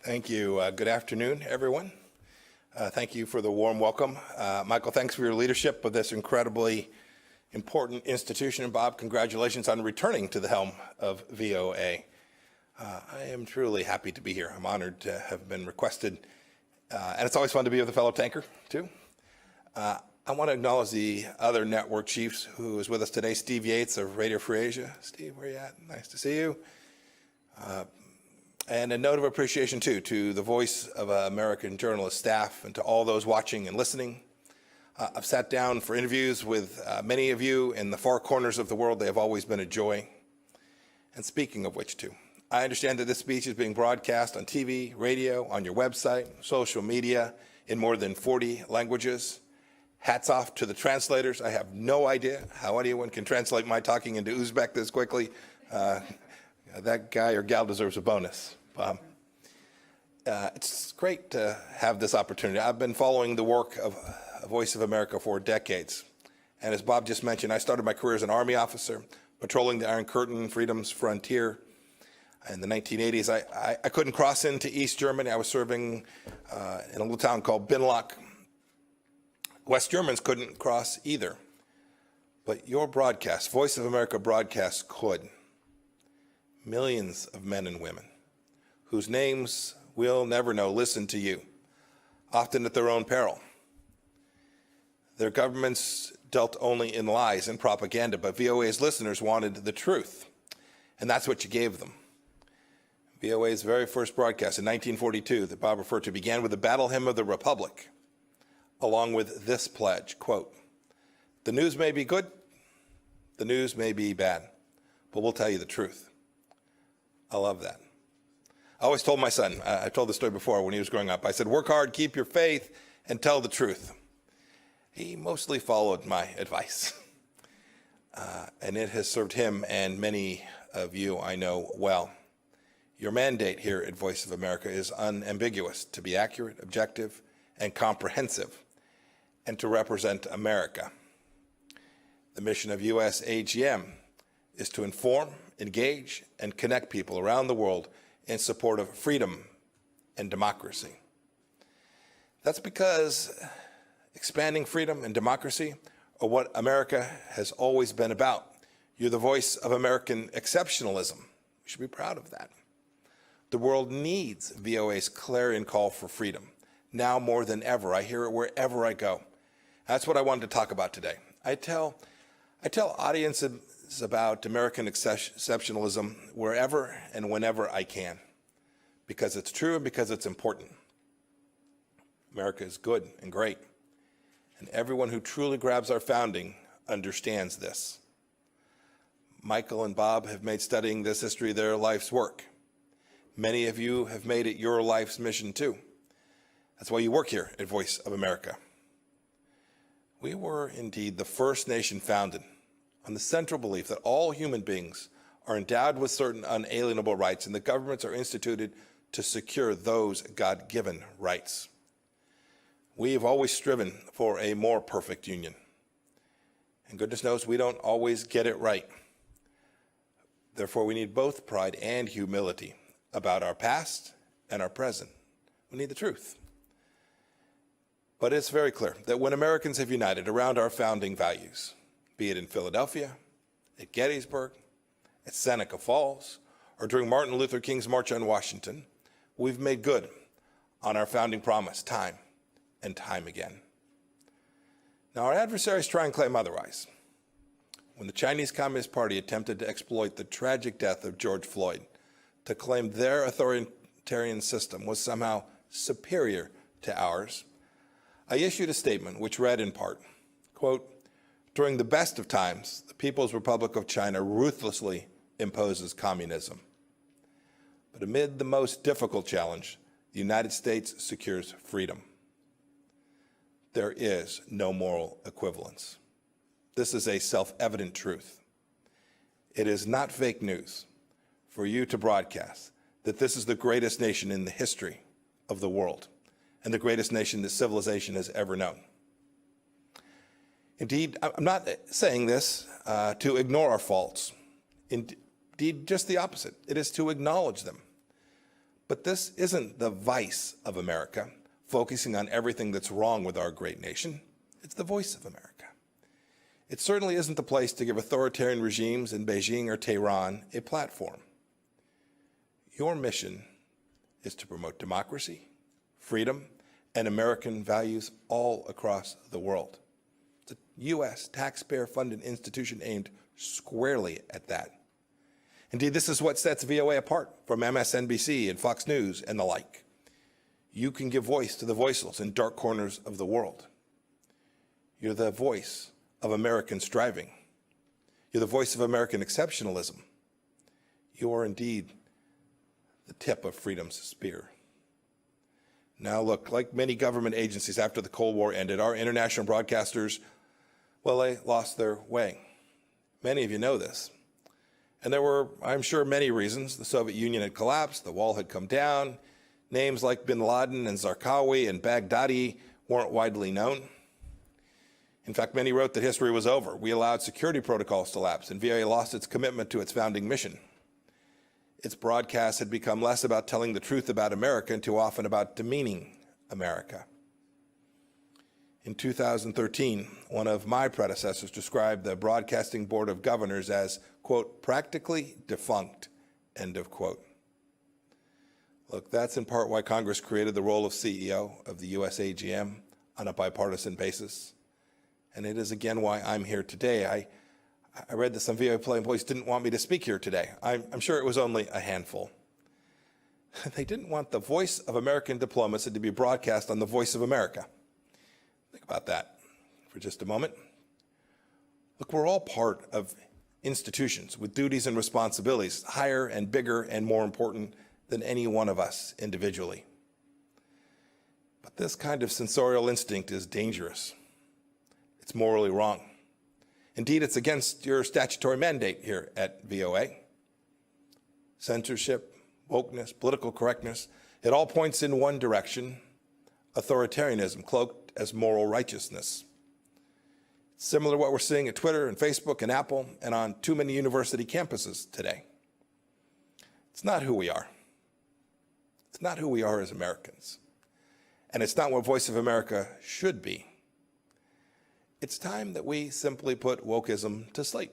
Thank you. Good afternoon, everyone. Thank you for the warm welcome. Michael, thanks for your leadership of this incredibly important institution. And Bob, congratulations on returning to the helm of VOA. I am truly happy to be here. I'm honored to have been requested. And it's always fun to be with a fellow tanker, too. I want to acknowledge the other network chiefs who is with us today. Steve Yates of Radio Free Asia. Steve, where are you at? Nice to see you. And a note of appreciation, too, to the Voice of American journalist staff and to all those watching and listening. I've sat down for interviews with many of you in the far corners of the world. They have always been a joy. And speaking of which, too, I understand that this speech is being broadcast on TV, radio, on your website, social media, in more than 40 languages. Hats off to the translators. I have no idea how anyone can translate my talking into Uzbek this quickly. That guy or gal deserves a bonus. It's great to have this opportunity. I've been following the work of Voice of America for decades. And as Bob just mentioned, I started my career as an Army officer, patrolling the Iron Curtain, freedom's frontier. In the 1980s, I couldn't cross into East Germany. I was serving in a little town called Binlock. West Germans couldn't cross either. But your broadcast, Voice of America broadcast, could. Millions of men and women whose names we'll never know listen to you, often at their own peril. Their governments dealt only in lies and propaganda, but VOA's listeners wanted the truth, and that's what you gave them. VOA's very first broadcast in 1942 that Bob referred to began with the Battle Hymn of the Republic, along with this pledge, quote, "The news may be good, the news may be bad, but we'll tell you the truth." I love that. I always told my son, I told the story before when he was growing up, I said, work hard, keep your faith, and tell the truth. He mostly followed my advice. And it has served him and many of you I know well. Your mandate here at Voice of America is unambiguous: to be accurate, objective, and comprehensive, and to represent America. The mission of US AGM is to inform, engage, and connect people around the world in support of freedom and democracy. That's because expanding freedom and democracy are what America has always been about. You're the voice of American exceptionalism. We should be proud of that. The world needs VOA's clarion call for freedom, now more than ever. I hear it wherever I go. That's what I wanted to talk about today. I tell audiences about American exceptionalism wherever and whenever I can, because it's true and because it's important. America is good and great, and everyone who truly grabs our founding understands this. Michael and Bob have made studying this history their life's work. Many of you have made it your life's mission too. That's why you work here at Voice of America. We were indeed the first nation founded on the central belief that all human beings are endowed with certain unalienable rights, and the governments are instituted to secure those God-given rights. We have always striven for a more perfect union. And goodness knows we don't always get it right. Therefore, we need both pride and humility about our past and our present. We need the truth. But it's very clear that when Americans have united around our founding values, be it in Philadelphia, at Gettysburg, at Seneca Falls, or during Martin Luther King's March on Washington, we've made good on our founding promise time and time again. Now, our adversaries try and claim otherwise. When the Chinese Communist Party attempted to exploit the tragic death of George Floyd to claim their authoritarian system was somehow superior to ours, I issued a statement which read in part, quote, "During the best of times, the People's Republic of China ruthlessly imposes communism. But amid the most difficult challenge, the United States secures freedom. There is no moral equivalence. This is a self-evident truth. It is not fake news for you to broadcast that this is the greatest nation in the history of the world and the greatest nation that civilization has ever known. Indeed, I'm not saying this to ignore our faults. Indeed, just the opposite. It is to acknowledge them. But this isn't the vice of America, focusing on everything that's wrong with our great nation. It's the voice of America. It certainly isn't the place to give authoritarian regimes in Beijing or Tehran a platform. Your mission is to promote democracy, freedom, and American values all across the world. It's a U.S. taxpayer-funded institution aimed squarely at that. Indeed, this is what sets VOA apart from MSNBC and Fox News and the like. You can give voice to the voiceless in dark corners of the world. You're the voice of American striving. You're the voice of American exceptionalism. You are indeed the tip of freedom's spear. Now look, like many government agencies after the Cold War ended, our international broadcasters, well, they lost their way. Many of you know this. And there were, I'm sure, many reasons. The Soviet Union had collapsed, the wall had come down, names like bin Laden and Zarqawi and Baghdadi weren't widely known. In fact, many wrote that history was over. We allowed security protocols to lapse, and VOA lost its commitment to its founding mission. Its broadcasts had become less about telling the truth about America and too often about demeaning America. In 2013, one of my predecessors described the Broadcasting Board of Governors as, quote, practically defunct, end of quote. Look, that's in part why Congress created the role of CEO of the USAGM on a bipartisan basis. And it is again why I'm here today. I read that some VOA employees didn't want me to speak here today. I'm sure it was only a handful. They didn't want the voice of American diplomacy to be broadcast on the Voice of America. Think about that for just a moment. Look, we're all part of institutions with duties and responsibilities higher and bigger and more important than any one of us individually. But this kind of censorial instinct is dangerous. It's morally wrong. Indeed, it's against your statutory mandate here at VOA. Censorship, wokeness, political correctness, it all points in one direction: authoritarianism cloaked as moral righteousness. It's similar to what we're seeing at Twitter and Facebook and Apple and on too many university campuses today. It's not who we are. It's not who we are as Americans. And it's not what Voice of America should be. It's time that we simply put wokeism to sleep.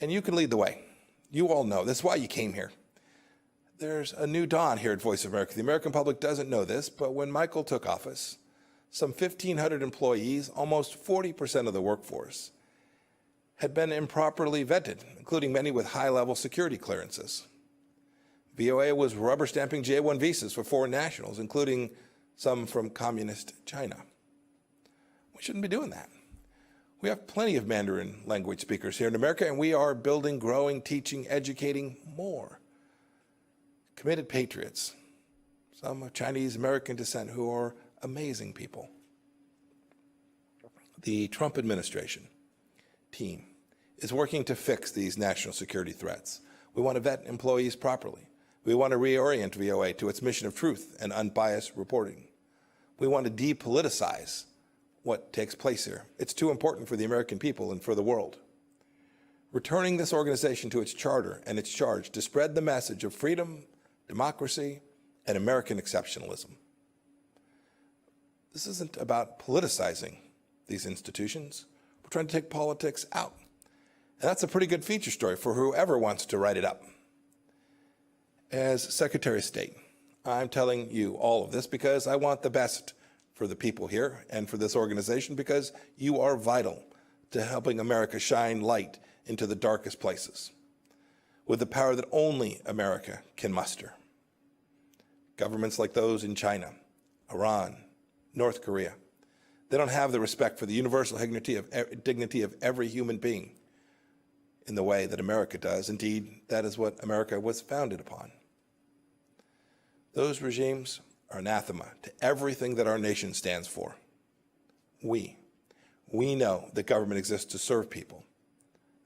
And you can lead the way. You all know. That's why you came here. There's a new dawn here at Voice of America. The American public doesn't know this, but when Michael took office, some 1,500 employees, almost 40% of the workforce, had been improperly vetted, including many with high-level security clearances. VOA was rubber stamping J-1 visas for foreign nationals, including some from communist China. We shouldn't be doing that. We have plenty of Mandarin language speakers here in America, and we are building, growing, teaching, educating more committed patriots, some of Chinese American descent who are amazing people. The Trump administration team is working to fix these national security threats. We want to vet employees properly. We want to reorient VOA to its mission of truth and unbiased reporting. We want to depoliticize what takes place here. It's too important for the American people and for the world. Returning this organization to its charter and its charge to spread the message of freedom, democracy, and American exceptionalism. This isn't about politicizing these institutions. We're trying to take politics out. And that's a pretty good feature story for whoever wants to write it up. As Secretary of State, I'm telling you all of this because I want the best for the people here and for this organization, because you are vital to helping America shine light into the darkest places with the power that only America can muster. Governments like those in China, Iran, North Korea, they don't have the respect for the universal dignity of every human being in the way that America does. Indeed, that is what America was founded upon. Those regimes are anathema to everything that our nation stands for. We know that government exists to serve people.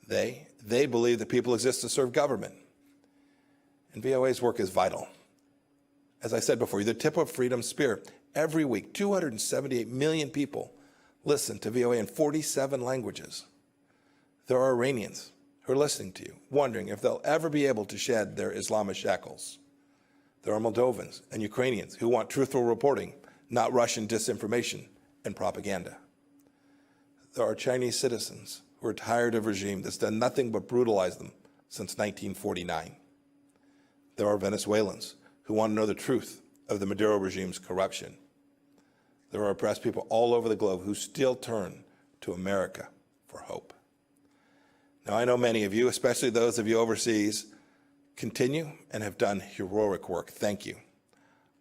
They believe that people exist to serve government. And VOA's work is vital. As I said before, you're the tip of freedom's spear. Every week, 278 million people listen to VOA in 47 languages. There are Iranians who are listening to you, wondering if they'll ever be able to shed their Islamist shackles. There are Moldovans and Ukrainians who want truthful reporting, not Russian disinformation and propaganda. There are Chinese citizens who are tired of a regime that's done nothing but brutalize them since 1949. There are Venezuelans who want to know the truth of the Maduro regime's corruption. There are oppressed people all over the globe who still turn to America for hope. Now, I know many of you, especially those of you overseas, continue and have done heroic work. Thank you.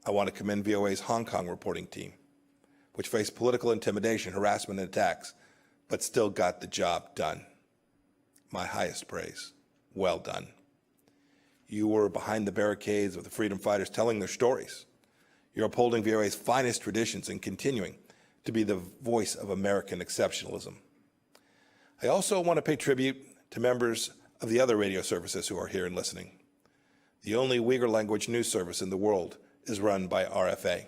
I want to commend VOA's Hong Kong reporting team, which faced political intimidation, harassment, and attacks, but still got the job done. My highest praise. Well done. You were behind the barricades with the freedom fighters telling their stories. You're upholding VOA's finest traditions and continuing to be the voice of American exceptionalism. I also want to pay tribute to members of the other radio services who are here and listening. The only Uyghur language news service in the world is run by RFA.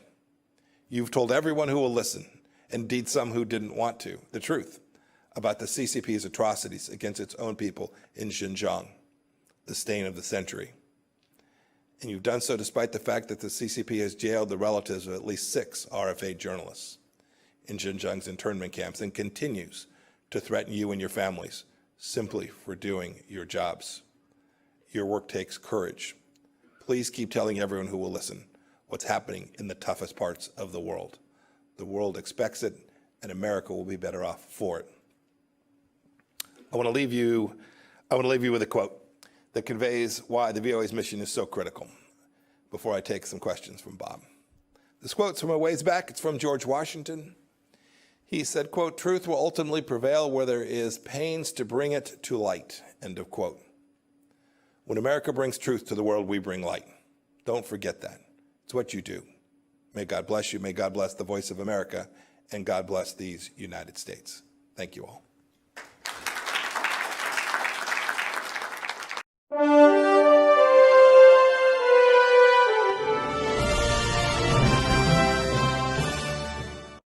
You've told everyone who will listen, indeed some who didn't want to, the truth about the CCP's atrocities against its own people in Xinjiang, the stain of the century. And you've done so despite the fact that the CCP has jailed the relatives of at least 6 RFA journalists in Xinjiang's internment camps and continues to threaten you and your families simply for doing your jobs. Your work takes courage. Please keep telling everyone who will listen what's happening in the toughest parts of the world. The world expects it, and America will be better off for it. I want to leave you with a quote that conveys why the VOA's mission is so critical before I take some questions from Bob. This quote's from a ways back. It's from George Washington. He said, quote, "Truth will ultimately prevail where there is pains to bring it to light," end of quote. When America brings truth to the world, we bring light. Don't forget that. It's what you do. May God bless you. May God bless the voice of America, and God bless these United States. Thank you all.